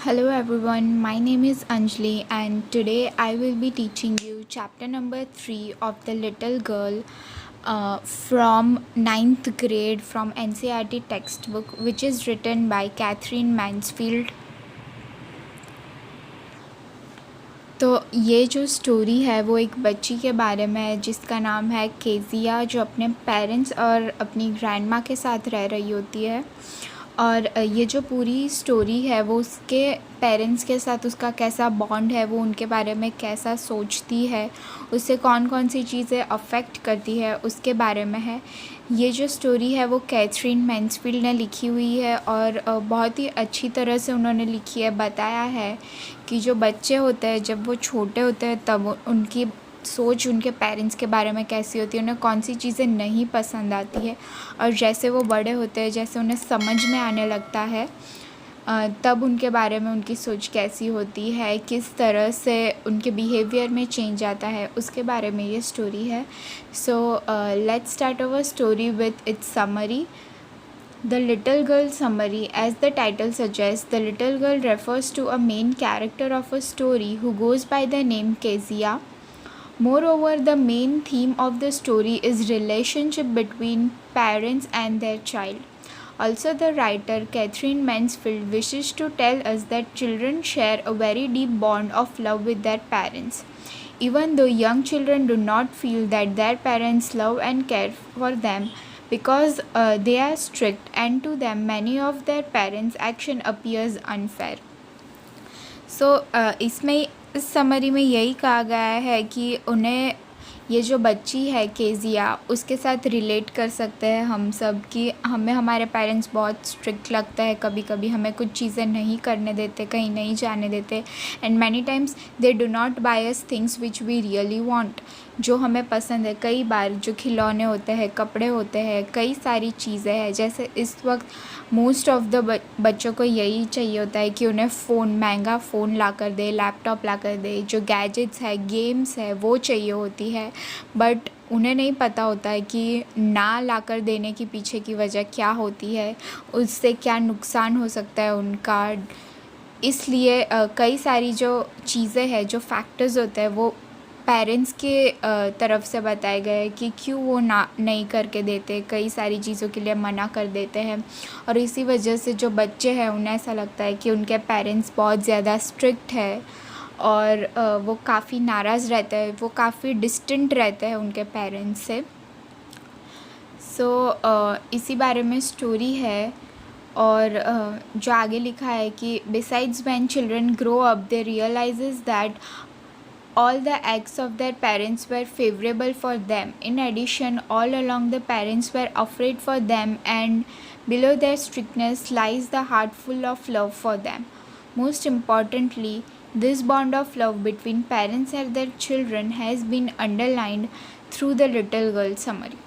Hello everyone, my name is Anjali and today I will be teaching you chapter number 3 of The Little Girl from ninth grade from NCERT textbook, which is written by Catherine Mansfield. तो ये जो story है वो एक बच्ची के बारे में है जिसका नाम है केजिया, जो अपने पेरेंट्स और अपनी ग्रैंड माँ के साथ रह रही होती है। और ये जो पूरी स्टोरी है वो उसके पेरेंट्स के साथ उसका कैसा बॉन्ड है, वो उनके बारे में कैसा सोचती है, उससे कौन कौन सी चीज़ें अफ़ेक्ट करती है, उसके बारे में है। ये जो स्टोरी है वो कैथरीन मैन्सफील्ड ने लिखी हुई है और बहुत ही अच्छी तरह से उन्होंने लिखी है। बताया है कि जो बच्चे होते हैं जब वो छोटे होते हैं तब उनकी सोच उनके पेरेंट्स के बारे में कैसी होती है, उन्हें कौन सी चीज़ें नहीं पसंद आती है, और जैसे वो बड़े होते हैं, जैसे उन्हें समझ में आने लगता है तब उनके बारे में उनकी सोच कैसी होती है, किस तरह से उनके बिहेवियर में चेंज आता है, उसके बारे में ये स्टोरी है। So let's start our story with its summary. The Little Girl Summary. As the title suggests, the little girl refers to a main character of a story who goes by the name Kezia. Moreover, the main theme of the story is relationship between parents and their child. Also, the writer Catherine Mansfield wishes to tell us that children share a very deep bond of love with their parents. Even though young children do not feel that their parents love and care for them because they are strict, and to them many of their parents' action appears unfair. सो इसमें इस summary में यही कहा गया है कि उन्हें ये जो बच्ची है केजिया उसके साथ रिलेट कर सकते हैं हम सब कि हमें हमारे पेरेंट्स बहुत स्ट्रिक्ट लगता है, कभी कभी हमें कुछ चीज़ें नहीं करने देते, कहीं नहीं जाने देते, and many times they do not buy us things which we really want, जो हमें पसंद है। कई बार जो खिलौने होते हैं, कपड़े होते हैं, कई सारी चीज़ें हैं। जैसे इस वक्त मोस्ट ऑफ़ द बच्चों को यही चाहिए होता है कि उन्हें फ़ोन, महंगा फ़ोन ला कर दे, लैपटॉप ला कर दे, जो गैजेट्स है, गेम्स है, वो चाहिए होती है। बट उन्हें नहीं पता होता है कि ना ला कर देने के पीछे की वजह क्या होती है, उससे क्या नुकसान हो सकता है उनका। इसलिए कई सारी जो चीज़ें हैं, जो फैक्टर्स होते हैं, वो पेरेंट्स के तरफ से बताए गए हैं कि क्यों वो ना नहीं करके देते, कई सारी चीज़ों के लिए मना कर देते हैं। और इसी वजह से जो बच्चे हैं उन्हें ऐसा लगता है कि उनके पेरेंट्स बहुत ज़्यादा स्ट्रिक्ट है और वो काफ़ी नाराज़ रहते हैं, वो काफ़ी डिस्टेंट रहते हैं उनके पेरेंट्स से। सो इसी बारे में स्टोरी है। और जो आगे लिखा है कि besides when children grow up they realizes that all the acts of their parents were favorable for them. In addition, all along the parents were afraid for them, and below their strictness lies the heart full of love for them. Most importantly, this bond of love between parents and their children has been underlined through the little girl summary.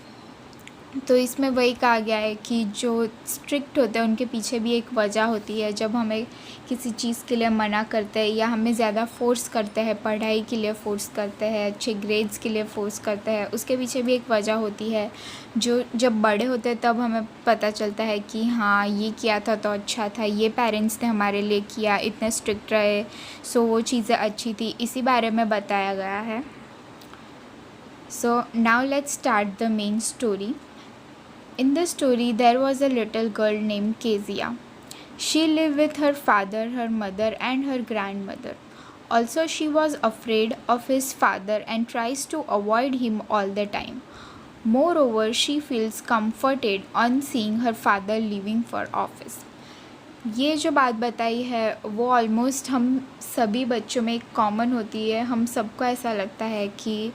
तो इसमें वही कहा गया है कि जो strict होते हैं उनके पीछे भी एक वजह होती है। जब हमें किसी चीज़ के लिए मना करते हैं या हमें ज़्यादा फ़ोर्स करते हैं, पढ़ाई के लिए फ़ोर्स करते हैं, अच्छे ग्रेड्स के लिए फ़ोर्स करते हैं, उसके पीछे भी एक वजह होती है। जो जब बड़े होते हैं तब हमें पता चलता है कि हाँ, ये किया था तो अच्छा था, ये पेरेंट्स ने हमारे लिए किया, इतने स्ट्रिक्ट रहे, सो वो चीज़ें अच्छी थी। इसी बारे में बताया गया है। So now let's start the main story. In the story, there was a little girl named Kezia. She lived with her father, her mother, and her grandmother. Also, she was afraid of his father and tries to avoid him all the time. Moreover, she feels comforted on seeing her father leaving for office. ये जो बात बताई है वो almost हम सभी बच्चों में एक कॉमन होती है। हम सबको ऐसा लगता है कि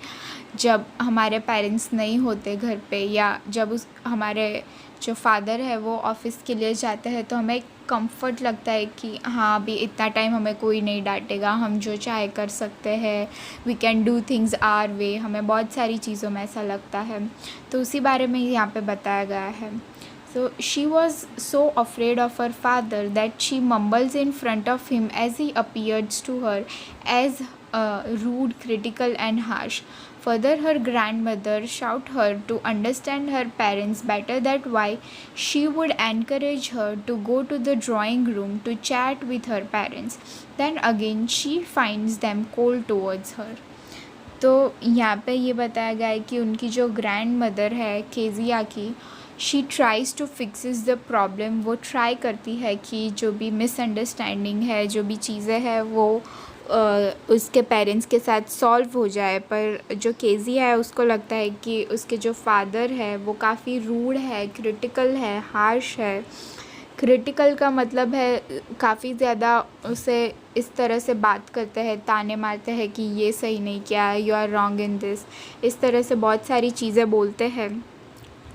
जब हमारे पेरेंट्स नहीं होते घर पे, या जब हमारे जो फादर है वो ऑफ़िस के लिए जाते हैं, तो हमें कंफर्ट लगता है कि हाँ, अभी इतना टाइम हमें कोई नहीं डांटेगा, हम जो चाहे कर सकते हैं, we can do things our way. हमें बहुत सारी चीज़ों में ऐसा लगता है, तो उसी बारे में यहाँ पे बताया गया है. So she was so afraid of her father that she mumbles in front of him as he appears to her as rude, critical and harsh. Further, her grandmother shout her to understand her parents better, that why she would encourage her to go to the drawing room to chat with her parents. Then again she finds them cold towards her. तो यहाँ पे ये बताया गया है कि उनकी जो ग्रैंड मदर है केजिया की, she tries to fixes the problem, वो ट्राई करती है कि जो भी मिसअंडरस्टैंडिंग है, जो भी चीज़ें हैं वो उसके पेरेंट्स के साथ सॉल्व हो जाए। पर जो केजिया है उसको लगता है कि उसके जो फादर है वो काफ़ी रूड है, क्रिटिकल है, हार्श है। क्रिटिकल का मतलब है काफ़ी ज़्यादा उसे इस तरह से बात करते हैं, ताने मारते हैं कि ये सही नहीं किया, you are wrong in this, इस तरह से बहुत सारी चीज़ें बोलते हैं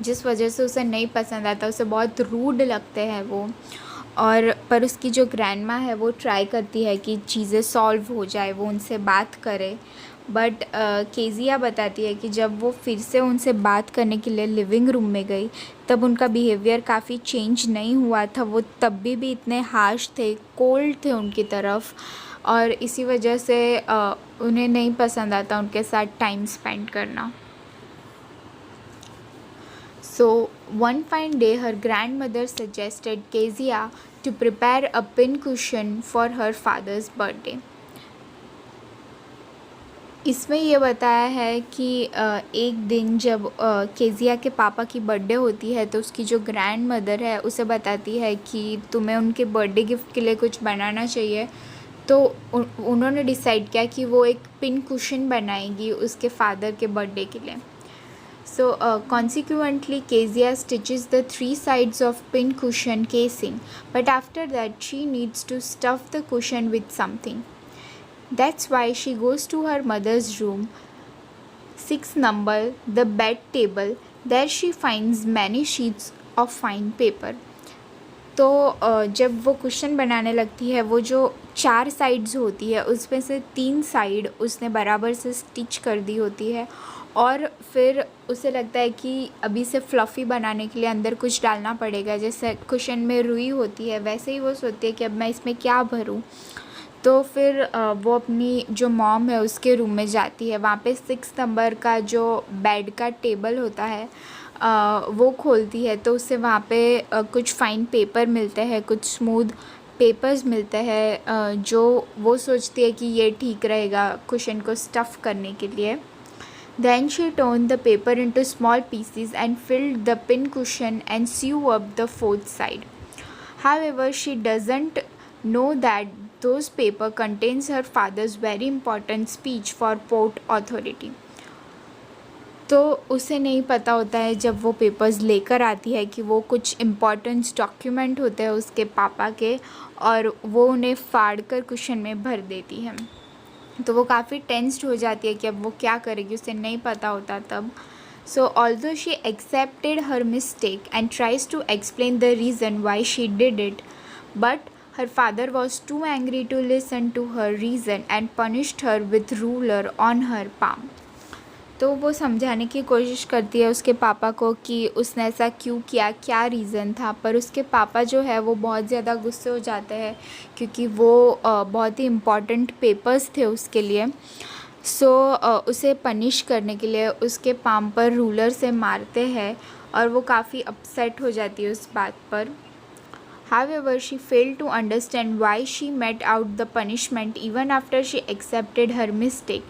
जिस वजह से उसे नहीं पसंद आता, उसे बहुत रूड लगते हैं वो। और पर उसकी जो ग्रैंडमा है वो ट्राई करती है कि चीज़ें सॉल्व हो जाए, वो उनसे बात करे। बट केजिया बताती है कि जब वो फिर से उनसे बात करने के लिए लिविंग रूम में गई तब उनका बिहेवियर काफ़ी चेंज नहीं हुआ था, वो तब भी इतने हार्श थे, कोल्ड थे उनकी तरफ, और इसी वजह से उन्हें नहीं पसंद आता उनके साथ टाइम स्पेंड करना। So, one fine day her grandmother suggested Kezia to prepare a pincushion for her father's birthday. इसमें ये बताया है कि एक दिन जब केजिया के पापा की बर्थडे होती है तो उसकी जो ग्रैंड मदर है उसे बताती है कि तुम्हें उनके बर्थडे गिफ्ट के लिए कुछ बनाना चाहिए। तो उन्होंने डिसाइड किया कि वो एक पिन कुशन बनाएगी उसके फादर के बर्थडे के लिए। So consequently Kezia stitches the 3 sides of pin cushion casing, but after that she needs to stuff the cushion with something. That's why she goes to her mother's room, 6 number, the bed table. There she finds many sheets of fine paper. तो जब वो cushion बनाने लगती है, वो जो 4 sides होती है उसमें से 3 साइड उसने बराबर से स्टिच कर दी होती है, और फिर उसे लगता है कि अभी से फ्लफ़ी बनाने के लिए अंदर कुछ डालना पड़ेगा। जैसे कुशन में रुई होती है वैसे ही वो सोचती है कि अब मैं इसमें क्या भरूं। तो फिर वो अपनी जो मॉम है उसके रूम में जाती है, वहाँ पे 6 नंबर का जो बेड का टेबल होता है वो खोलती है, तो उससे वहाँ पे कुछ फ़ाइन पेपर मिलते हैं, कुछ स्मूथ पेपर्स मिलते हैं जो वो सोचती है कि ये ठीक रहेगा कुशन को स्टफ़ करने के लिए। Then she torn the paper into small pieces and filled the pin cushion and sew up the 4th side. However, she doesn't know that those paper contains her father's very important speech for Port Authority. तो उसे नहीं पता होता है जब वो papers लेकर आती है कि वो कुछ इम्पॉर्टेंट डॉक्यूमेंट होते हैं उसके पापा के, और वो उन्हें फाड़ कर कुशन में भर देती है। तो वो काफ़ी टेंस्ड हो जाती है कि अब वो क्या करेगी, उसे नहीं पता होता तब। So although she accepted her mistake and tries to explain the reason why she did it, but her father was too angry to listen to her reason and punished her with ruler on her palm. तो वो समझाने की कोशिश करती है उसके पापा को कि उसने ऐसा क्यों किया, क्या रीज़न था, पर उसके पापा जो है वो बहुत ज़्यादा गुस्से हो जाते हैं क्योंकि वो बहुत ही इम्पॉर्टेंट पेपर्स थे उसके लिए। सो उसे पनिश करने के लिए उसके पाम पर रूलर से मारते हैं और वो काफ़ी अपसेट हो जाती है उस बात पर। However, she failed to understand why she met out the punishment even after she accepted her mistake.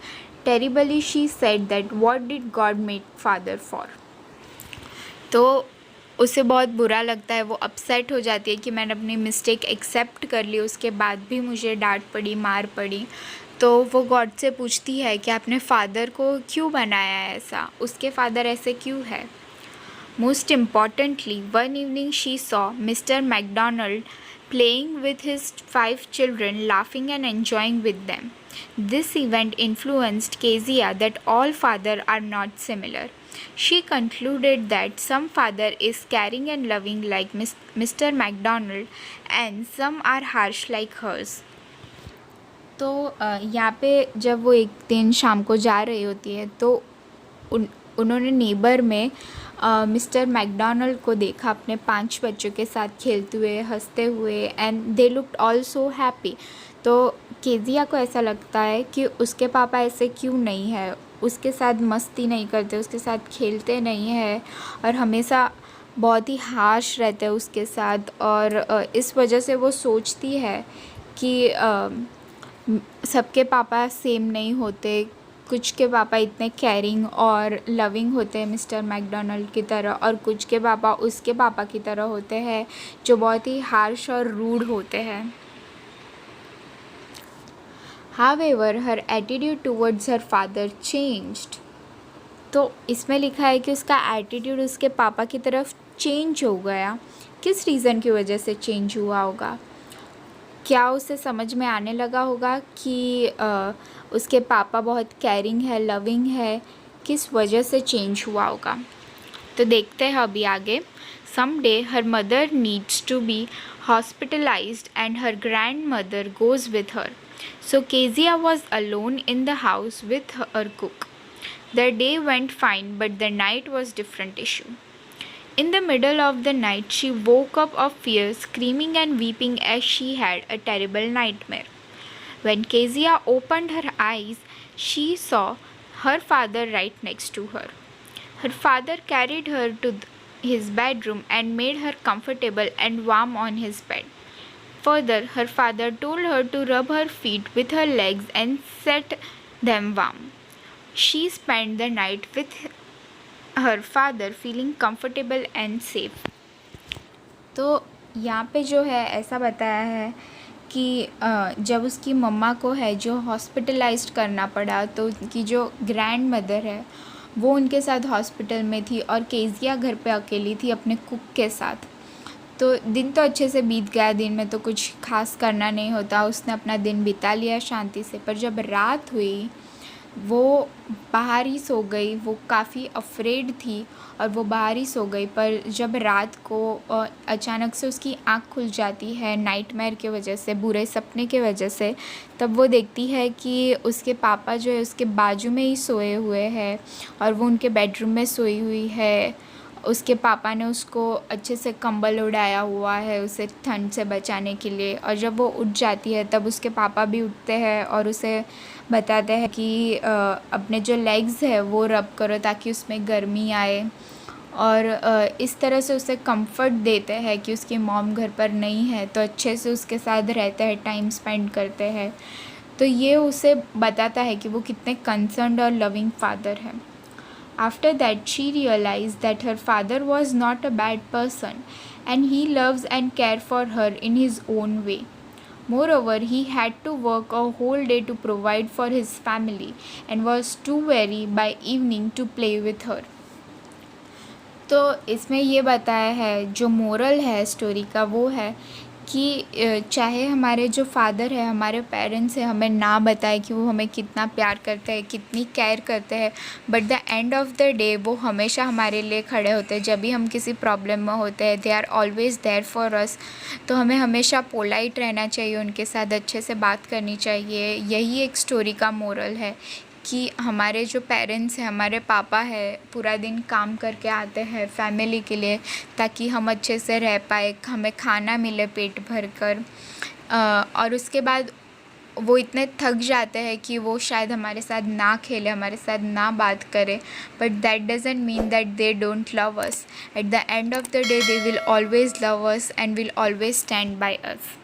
Terribly, she said that what did God make father for? तो उसे बहुत बुरा लगता है, वो अपसेट हो जाती है कि मैंने अपनी मिस्टेक एक्सेप्ट कर ली, उसके बाद भी मुझे डांट पड़ी, मार पड़ी। तो वो गॉड से पूछती है कि आपने फादर को क्यों बनाया है ऐसा, उसके फादर ऐसे क्यों है। Most importantly, one evening she saw Mr. MacDonald playing with his 5 children, laughing and enjoying with them. This event influenced Kezia that all fathers are not similar. She concluded that some father is caring and loving like Mr. MacDonald and some are harsh like hers. तो यहाँ पे जब वो एक दिन शाम को जा रही होती है तो उन्होंने नेबर में मिस्टर मैकडोनाल्ड को देखा अपने 5 बच्चों के साथ खेलते हुए, हंसते हुए, and they looked all so happy. तो केजिया को ऐसा लगता है कि उसके पापा ऐसे क्यों नहीं है, उसके साथ मस्ती नहीं करते, उसके साथ खेलते नहीं हैं और हमेशा बहुत ही हार्श रहते हैं उसके साथ। और इस वजह से वो सोचती है कि सबके पापा सेम नहीं होते, कुछ के पापा इतने केयरिंग और लविंग होते हैं मिस्टर मैकडोनल्ड की तरह, और कुछ के पापा उसके पापा की तरह होते हैं जो बहुत ही हार्श और रूड होते हैं। However, her attitude towards her father changed. तो इसमें लिखा है कि उसका एटीट्यूड उसके पापा की तरफ चेंज हो गया। किस रीज़न की वजह से चेंज हुआ होगा? क्या उसे समझ में आने लगा होगा कि उसके पापा बहुत केयरिंग है, लविंग है? किस वजह से चेंज हुआ होगा? तो देखते हैं अभी आगे। Someday her mother needs to be hospitalized and her grandmother goes with her. So Kezia was alone in the house with her cook. Their day went fine, but the night was different issue. In the middle of the night, she woke up of fear, screaming and weeping as she had a terrible nightmare. When Kezia opened her eyes, she saw her father right next to her. Her father carried her to his bedroom and made her comfortable and warm on his bed. Further, her father told her to rub her feet with her legs and set them warm. She spent the night with her father, feeling comfortable and safe. तो यहाँ पे जो है ऐसा बताया है कि जब उसकी मम्मा को है जो हॉस्पिटलाइज्ड करना पड़ा, तो उनकी जो ग्रैंड मदर है वो उनके साथ हॉस्पिटल में थी और केजिया घर पे अकेली थी अपने कुक के साथ। तो दिन तो अच्छे से बीत गया, दिन में तो कुछ खास करना नहीं होता, उसने अपना दिन बिता लिया शांति से। पर जब रात हुई वो बाहर ही सो गई, वो काफ़ी अफ्रेड थी और वो बाहर ही सो गई। पर जब रात को अचानक से उसकी आँख खुल जाती है नाइटमेयर के वजह से, बुरे सपने के वजह से, तब वो देखती है कि उसके पापा जो है उसके बाजू में ही सोए हुए हैं और वो उनके बेडरूम में सोई हुई है। उसके पापा ने उसको अच्छे से कंबल उड़ाया हुआ है उसे ठंड से बचाने के लिए। और जब वो उठ जाती है तब उसके पापा भी उठते हैं और उसे बताते हैं कि अपने जो लेग्स है वो रब करो ताकि उसमें गर्मी आए। और इस तरह से उसे कंफर्ट देते हैं कि उसकी मॉम घर पर नहीं है, तो अच्छे से उसके साथ रहते हैं, टाइम स्पेंड करते हैं। तो ये उसे बताता है कि वो कितने कंसर्न्ड और लविंग फादर है। After that, she realized that her father was not a bad person and he loves and cares for her in his own way. Moreover, he had to work a whole day to provide for his family and was too weary by evening to play with her. तो इसमें ये बताया है, जो moral है story का वो है कि चाहे हमारे जो फादर है, हमारे पेरेंट्स हैं, हमें ना बताए कि वो हमें कितना प्यार करते हैं, कितनी केयर करते हैं, but the end of the day वो हमेशा हमारे लिए खड़े होते हैं। जब भी हम किसी प्रॉब्लम में होते हैं, they are always there for us. तो हमें हमेशा पोलाइट रहना चाहिए, उनके साथ अच्छे से बात करनी चाहिए। यही एक स्टोरी का मोरल है कि हमारे जो पेरेंट्स हैं, हमारे पापा है, पूरा दिन काम करके आते हैं फैमिली के लिए ताकि हम अच्छे से रह पाए, हमें खाना मिले पेट भर कर। और उसके बाद वो इतने थक जाते हैं कि वो शायद हमारे साथ ना खेले, हमारे साथ ना बात करे, but that doesn't mean that they don't love us. At the end of the day they will always love us and will always stand by us.